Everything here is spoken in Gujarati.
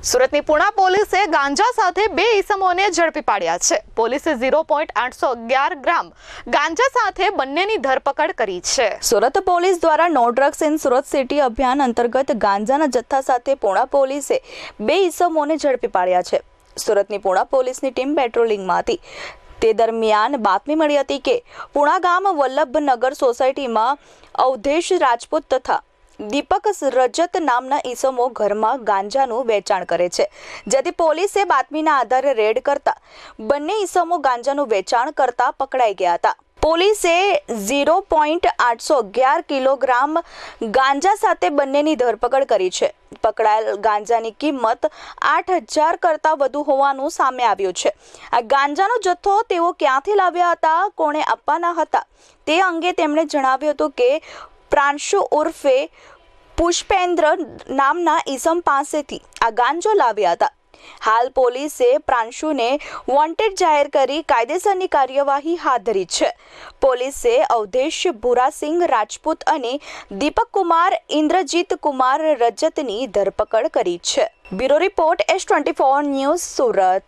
સુરતની પુણા પોલીસે ગાંજા સાથે 2 ઈસમોને ઝડપી પાડ્યા છે। પોલીસે 0.811 ગ્રામ ગાંજા સાથે બંનેની ધરપકડ કરી છે। સુરત પોલીસ દ્વારા no drugs in Surat city અભિયાન અંતર્ગત ગાંજાના જથ્થા સાથે પુણા પોલીસે 2 ઈસમોને ઝડપી પાડ્યા છે। સુરતની પુણા પોલીસની ટીમ પેટ્રોલિંગમાં હતી તે દરમિયાન બાતમી મળી હતી કે પુણા ગામ વલ્લભનગર સોસાયટીમાં અવધેશ રાજપૂત તથા દીપક રજત નામના ઈસમો ઘરમાં ગાંજાનું વેચાણ કરે છે, જેથી પોલીસે બાતમીના આધારે રેડ કરતા બંને ઈસમો ગાંજાનું વેચાણ કરતા પકડાઈ ગયા હતા। પોલીસે 0.811 કિલોગ્રામ ગાંજા સાથે બંનેની ધરપકડ કરી છે। પકડાયેલ ગાંજાની કિંમત 8,000 કરતાં વધુ હોવાનું સામે આવ્યું છે। આ ગાંજાનો જથ્થો તેઓ ક્યાંથી લાવ્યા હતા, કોણે આપવાના હતા તે અંગે તેમણે જણાવ્યું હતું કે પ્રાંશુ ઉર્ફે પુષ્પેન્દ્ર નામના ઈસમ પાસેથી આ ગાંજો લાવ્યા હતા। હાલ પોલીસે પ્રાંશુને વોન્ટેડ જાહેર કરી કાયદેસરની કાર્યવાહી હાથ ધરી છે। પોલીસે અવધેશ ભૂરાસિંહ રાજપૂત અને દીપક કુમાર ઇન્દ્રજીત કુમાર રજતની ધરપકડ કરી છે। Bureau report S24 news Surat.